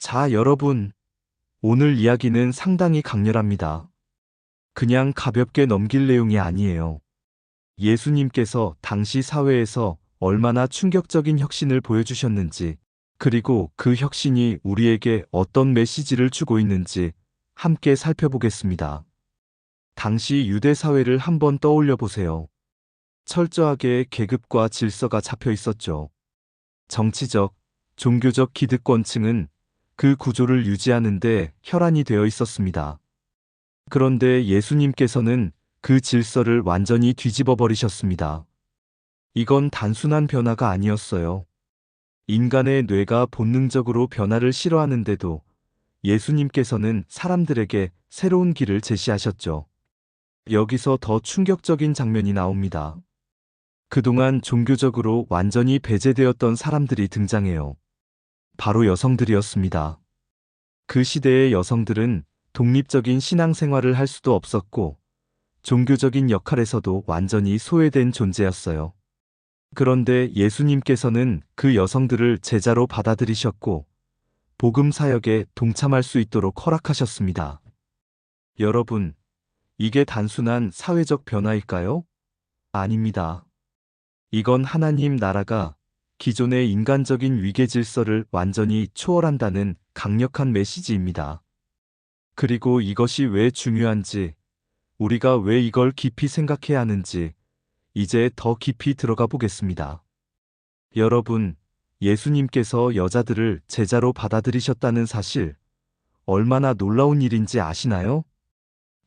자, 여러분, 오늘 이야기는 상당히 강렬합니다. 그냥 가볍게 넘길 내용이 아니에요. 예수님께서 당시 사회에서 얼마나 충격적인 혁신을 보여주셨는지, 그리고 그 혁신이 우리에게 어떤 메시지를 주고 있는지 함께 살펴보겠습니다. 당시 유대 사회를 한번 떠올려 보세요. 철저하게 계급과 질서가 잡혀 있었죠. 정치적, 종교적 기득권층은 그 구조를 유지하는데 혈안이 되어 있었습니다. 그런데 예수님께서는 그 질서를 완전히 뒤집어 버리셨습니다. 이건 단순한 변화가 아니었어요. 인간의 뇌가 본능적으로 변화를 싫어하는데도 예수님께서는 사람들에게 새로운 길을 제시하셨죠. 여기서 더 충격적인 장면이 나옵니다. 그동안 종교적으로 완전히 배제되었던 사람들이 등장해요. 바로 여성들이었습니다. 그 시대의 여성들은 독립적인 신앙생활을 할 수도 없었고, 종교적인 역할에서도 완전히 소외된 존재였어요. 그런데 예수님께서는 그 여성들을 제자로 받아들이셨고, 복음 사역에 동참할 수 있도록 허락하셨습니다. 여러분, 이게 단순한 사회적 변화일까요? 아닙니다. 이건 하나님 나라가 기존의 인간적인 위계 질서를 완전히 초월한다는 강력한 메시지입니다. 그리고 이것이 왜 중요한지, 우리가 왜 이걸 깊이 생각해야 하는지, 이제 더 깊이 들어가 보겠습니다. 여러분, 예수님께서 여자들을 제자로 받아들이셨다는 사실, 얼마나 놀라운 일인지 아시나요?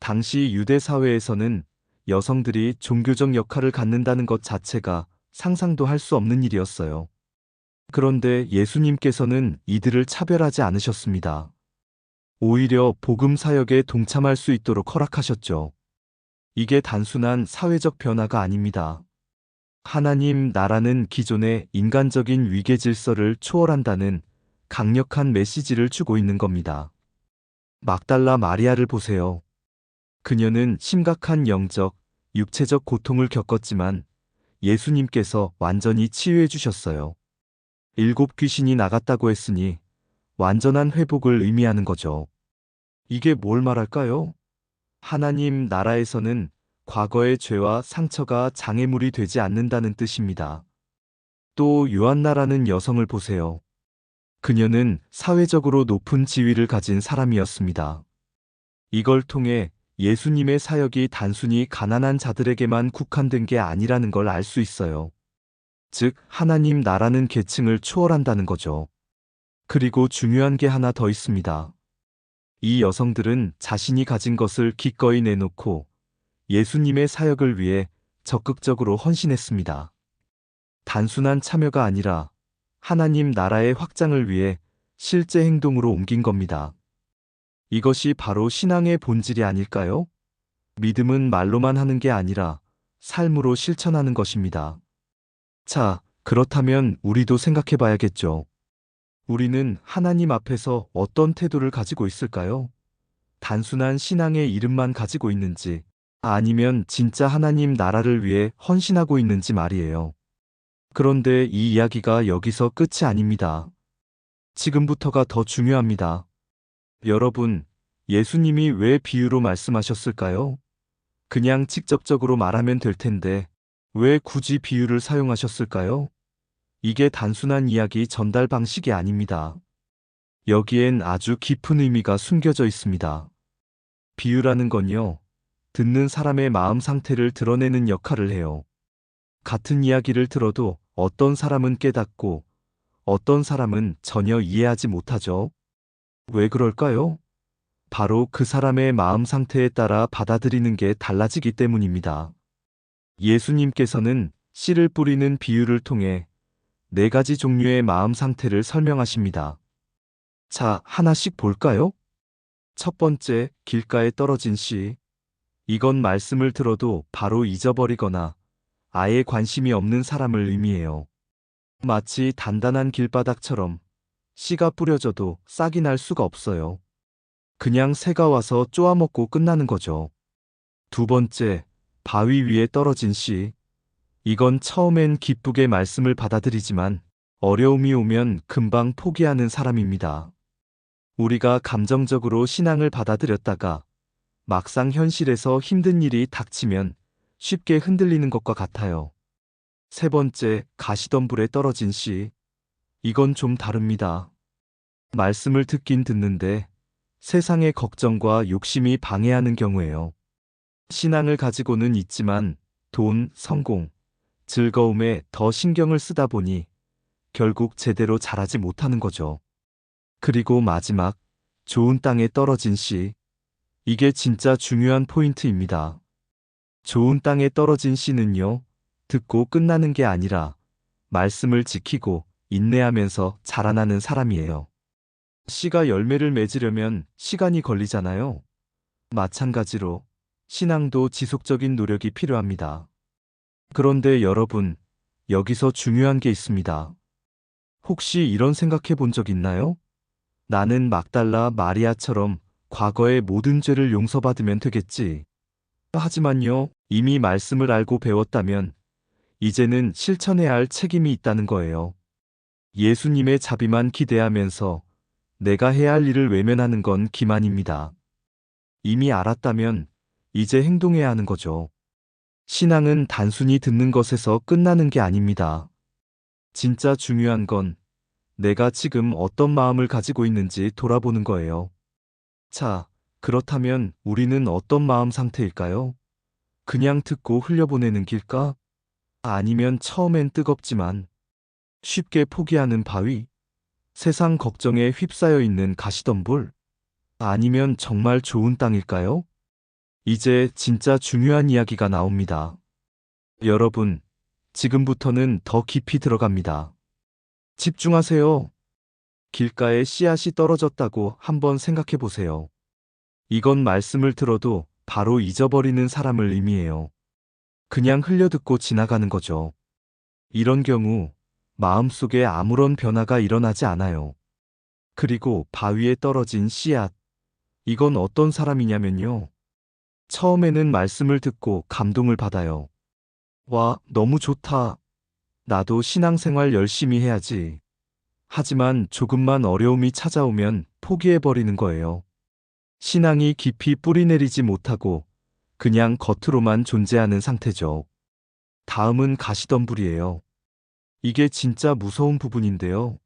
당시 유대 사회에서는 여성들이 종교적 역할을 갖는다는 것 자체가 상상도 할 수 없는 일이었어요. 그런데 예수님께서는 이들을 차별하지 않으셨습니다. 오히려 복음 사역에 동참할 수 있도록 허락하셨죠. 이게 단순한 사회적 변화가 아닙니다. 하나님 나라는 기존의 인간적인 위계 질서를 초월한다는 강력한 메시지를 주고 있는 겁니다. 막달라 마리아를 보세요. 그녀는 심각한 영적, 육체적 고통을 겪었지만 예수님께서 완전히 치유해 주셨어요. 7 귀신이 나갔다고 했으니 완전한 회복을 의미하는 거죠. 이게 뭘 말할까요? 하나님 나라에서는 과거의 죄와 상처가 장애물이 되지 않는다는 뜻입니다. 또 요한나라는 여성을 보세요. 그녀는 사회적으로 높은 지위를 가진 사람이었습니다. 이걸 통해 예수님의 사역이 단순히 가난한 자들에게만 국한된 게 아니라는 걸 알 수 있어요. 즉, 하나님 나라는 계층을 초월한다는 거죠. 그리고 중요한 게 하나 더 있습니다. 이 여성들은 자신이 가진 것을 기꺼이 내놓고 예수님의 사역을 위해 적극적으로 헌신했습니다. 단순한 참여가 아니라 하나님 나라의 확장을 위해 실제 행동으로 옮긴 겁니다. 이것이 바로 신앙의 본질이 아닐까요? 믿음은 말로만 하는 게 아니라 삶으로 실천하는 것입니다. 자, 그렇다면 우리도 생각해 봐야겠죠. 우리는 하나님 앞에서 어떤 태도를 가지고 있을까요? 단순한 신앙의 이름만 가지고 있는지, 아니면 진짜 하나님 나라를 위해 헌신하고 있는지 말이에요. 그런데 이 이야기가 여기서 끝이 아닙니다. 지금부터가 더 중요합니다. 여러분, 예수님이 왜 비유로 말씀하셨을까요? 그냥 직접적으로 말하면 될 텐데, 왜 굳이 비유를 사용하셨을까요? 이게 단순한 이야기 전달 방식이 아닙니다. 여기엔 아주 깊은 의미가 숨겨져 있습니다. 비유라는 건요, 듣는 사람의 마음 상태를 드러내는 역할을 해요. 같은 이야기를 들어도 어떤 사람은 깨닫고 어떤 사람은 전혀 이해하지 못하죠. 왜 그럴까요? 바로 그 사람의 마음 상태에 따라 받아들이는 게 달라지기 때문입니다. 예수님께서는 씨를 뿌리는 비유를 통해 4가지 종류의 마음 상태를 설명하십니다. 자, 하나씩 볼까요? 첫 번째, 길가에 떨어진 씨. 이건 말씀을 들어도 바로 잊어버리거나 아예 관심이 없는 사람을 의미해요. 마치 단단한 길바닥처럼 씨가 뿌려져도 싹이 날 수가 없어요. 그냥 새가 와서 쪼아먹고 끝나는 거죠. 두 번째, 바위 위에 떨어진 씨. 이건 처음엔 기쁘게 말씀을 받아들이지만 어려움이 오면 금방 포기하는 사람입니다. 우리가 감정적으로 신앙을 받아들였다가 막상 현실에서 힘든 일이 닥치면 쉽게 흔들리는 것과 같아요. 세 번째, 가시덤불에 떨어진 씨. 이건 좀 다릅니다. 말씀을 듣긴 듣는데 세상의 걱정과 욕심이 방해하는 경우예요. 신앙을 가지고는 있지만 돈, 성공, 즐거움에 더 신경을 쓰다 보니 결국 제대로 자라지 못하는 거죠. 그리고 마지막, 좋은 땅에 떨어진 씨. 이게 진짜 중요한 포인트입니다. 좋은 땅에 떨어진 씨는요, 듣고 끝나는 게 아니라 말씀을 지키고 인내하면서 자라나는 사람이에요. 씨가 열매를 맺으려면 시간이 걸리잖아요. 마찬가지로 신앙도 지속적인 노력이 필요합니다. 그런데 여러분, 여기서 중요한 게 있습니다. 혹시 이런 생각해 본 적 있나요? 나는 막달라 마리아처럼 과거의 모든 죄를 용서받으면 되겠지. 하지만요, 이미 말씀을 알고 배웠다면 이제는 실천해야 할 책임이 있다는 거예요. 예수님의 자비만 기대하면서 내가 해야 할 일을 외면하는 건 기만입니다. 이미 알았다면 이제 행동해야 하는 거죠. 신앙은 단순히 듣는 것에서 끝나는 게 아닙니다. 진짜 중요한 건 내가 지금 어떤 마음을 가지고 있는지 돌아보는 거예요. 자, 그렇다면 우리는 어떤 마음 상태일까요? 그냥 듣고 흘려보내는 길까? 아니면 처음엔 뜨겁지만 쉽게 포기하는 바위? 세상 걱정에 휩싸여 있는 가시덤불? 아니면 정말 좋은 땅일까요? 이제 진짜 중요한 이야기가 나옵니다. 여러분, 지금부터는 더 깊이 들어갑니다. 집중하세요. 길가에 씨앗이 떨어졌다고 한번 생각해 보세요. 이건 말씀을 들어도 바로 잊어버리는 사람을 의미해요. 그냥 흘려듣고 지나가는 거죠. 이런 경우 마음속에 아무런 변화가 일어나지 않아요. 그리고 바위에 떨어진 씨앗. 이건 어떤 사람이냐면요. 처음에는 말씀을 듣고 감동을 받아요. 와, 너무 좋다. 나도 신앙생활 열심히 해야지. 하지만 조금만 어려움이 찾아오면 포기해버리는 거예요. 신앙이 깊이 뿌리내리지 못하고 그냥 겉으로만 존재하는 상태죠. 다음은 가시덤불이에요. 이게 진짜 무서운 부분인데요.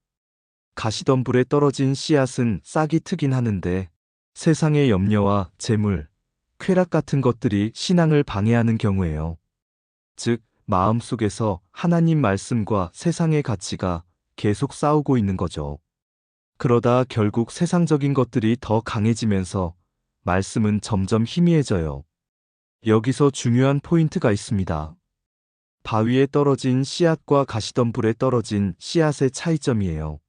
가시덤불에 떨어진 씨앗은 싹이 트긴 하는데 세상의 염려와 재물, 쾌락 같은 것들이 신앙을 방해하는 경우예요. 즉, 마음속에서 하나님 말씀과 세상의 가치가 계속 싸우고 있는 거죠. 그러다 결국 세상적인 것들이 더 강해지면서 말씀은 점점 희미해져요. 여기서 중요한 포인트가 있습니다. 바위에 떨어진 씨앗과 가시덤불에 떨어진 씨앗의 차이점이에요.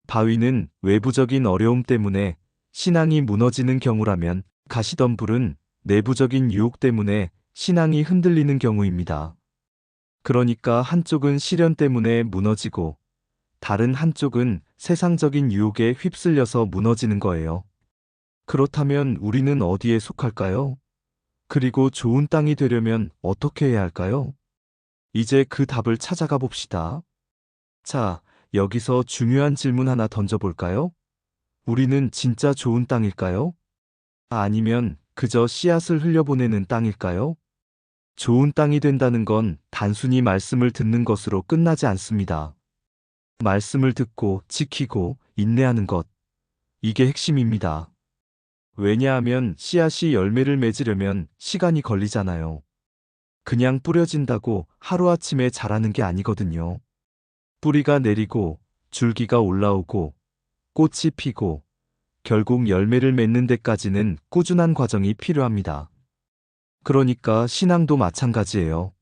바위는 외부적인 어려움 때문에 신앙이 무너지는 경우라면 가시덤불은 내부적인 유혹 때문에 신앙이 흔들리는 경우입니다. 그러니까 한쪽은 시련 때문에 무너지고 다른 한쪽은 세상적인 유혹에 휩쓸려서 무너지는 거예요. 그렇다면 우리는 어디에 속할까요? 그리고 좋은 땅이 되려면 어떻게 해야 할까요? 이제 그 답을 찾아가 봅시다. 자, 여기서 중요한 질문 하나 던져볼까요? 우리는 진짜 좋은 땅일까요? 아니면 그저 씨앗을 흘려보내는 땅일까요? 좋은 땅이 된다는 건 단순히 말씀을 듣는 것으로 끝나지 않습니다. 말씀을 듣고 지키고 인내하는 것. 이게 핵심입니다. 왜냐하면 씨앗이 열매를 맺으려면 시간이 걸리잖아요. 그냥 뿌려진다고 하루아침에 자라는 게 아니거든요. 뿌리가 내리고 줄기가 올라오고 꽃이 피고 결국 열매를 맺는 데까지는 꾸준한 과정이 필요합니다. 그러니까 신앙도 마찬가지예요.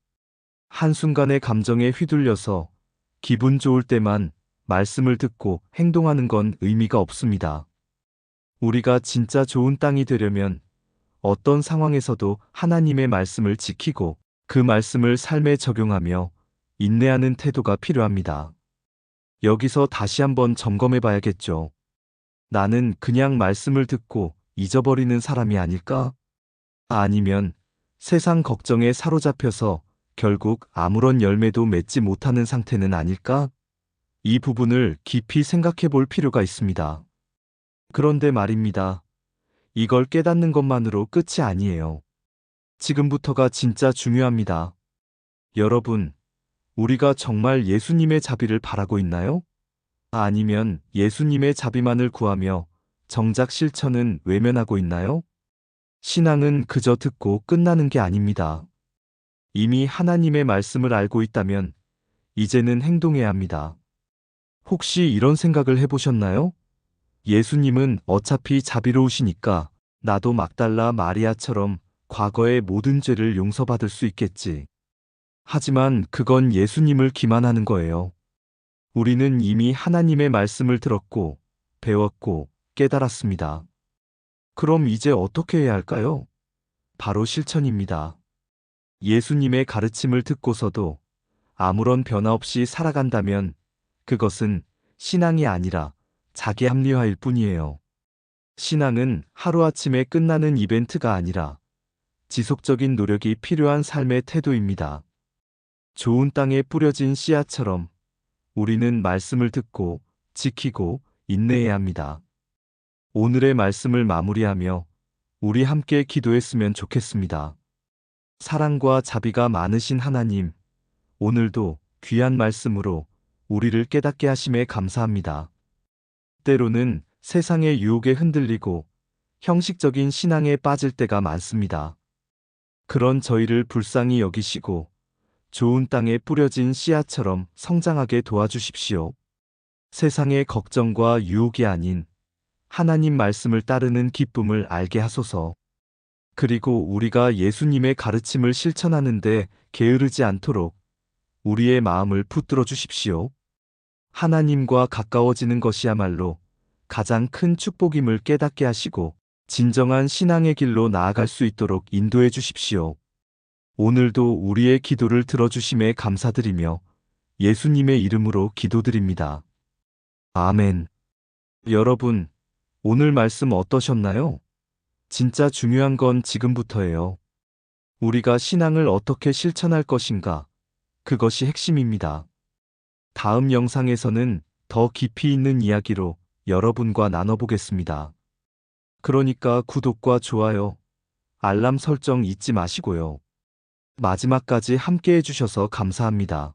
한순간의 감정에 휘둘려서 기분 좋을 때만 말씀을 듣고 행동하는 건 의미가 없습니다. 우리가 진짜 좋은 땅이 되려면 어떤 상황에서도 하나님의 말씀을 지키고 그 말씀을 삶에 적용하며 인내하는 태도가 필요합니다. 여기서 다시 한번 점검해 봐야겠죠. 나는 그냥 말씀을 듣고 잊어버리는 사람이 아닐까? 아니면 세상 걱정에 사로잡혀서 결국 아무런 열매도 맺지 못하는 상태는 아닐까? 이 부분을 깊이 생각해 볼 필요가 있습니다. 그런데 말입니다. 이걸 깨닫는 것만으로 끝이 아니에요. 지금부터가 진짜 중요합니다. 여러분, 우리가 정말 예수님의 자비를 바라고 있나요? 아니면 예수님의 자비만을 구하며 정작 실천은 외면하고 있나요? 신앙은 그저 듣고 끝나는 게 아닙니다. 이미 하나님의 말씀을 알고 있다면 이제는 행동해야 합니다. 혹시 이런 생각을 해보셨나요? 예수님은 어차피 자비로우시니까 나도 막달라 마리아처럼 과거의 모든 죄를 용서받을 수 있겠지. 하지만 그건 예수님을 기만하는 거예요. 우리는 이미 하나님의 말씀을 들었고, 배웠고, 깨달았습니다. 그럼 이제 어떻게 해야 할까요? 바로 실천입니다. 예수님의 가르침을 듣고서도 아무런 변화 없이 살아간다면 그것은 신앙이 아니라 자기 합리화일 뿐이에요. 신앙은 하루아침에 끝나는 이벤트가 아니라 지속적인 노력이 필요한 삶의 태도입니다. 좋은 땅에 뿌려진 씨앗처럼 우리는 말씀을 듣고 지키고 인내해야 합니다. 오늘의 말씀을 마무리하며 우리 함께 기도했으면 좋겠습니다. 사랑과 자비가 많으신 하나님, 오늘도 귀한 말씀으로 우리를 깨닫게 하심에 감사합니다. 때로는 세상의 유혹에 흔들리고 형식적인 신앙에 빠질 때가 많습니다. 그런 저희를 불쌍히 여기시고 좋은 땅에 뿌려진 씨앗처럼 성장하게 도와주십시오. 세상의 걱정과 유혹이 아닌 하나님 말씀을 따르는 기쁨을 알게 하소서. 그리고 우리가 예수님의 가르침을 실천하는데 게으르지 않도록 우리의 마음을 붙들어 주십시오. 하나님과 가까워지는 것이야말로 가장 큰 축복임을 깨닫게 하시고 진정한 신앙의 길로 나아갈 수 있도록 인도해 주십시오. 오늘도 우리의 기도를 들어주심에 감사드리며 예수님의 이름으로 기도드립니다. 아멘. 여러분, 오늘 말씀 어떠셨나요? 진짜 중요한 건 지금부터예요. 우리가 신앙을 어떻게 실천할 것인가? 그것이 핵심입니다. 다음 영상에서는 더 깊이 있는 이야기로 여러분과 나눠보겠습니다. 그러니까 구독과 좋아요, 알람 설정 잊지 마시고요. 마지막까지 함께 해주셔서 감사합니다.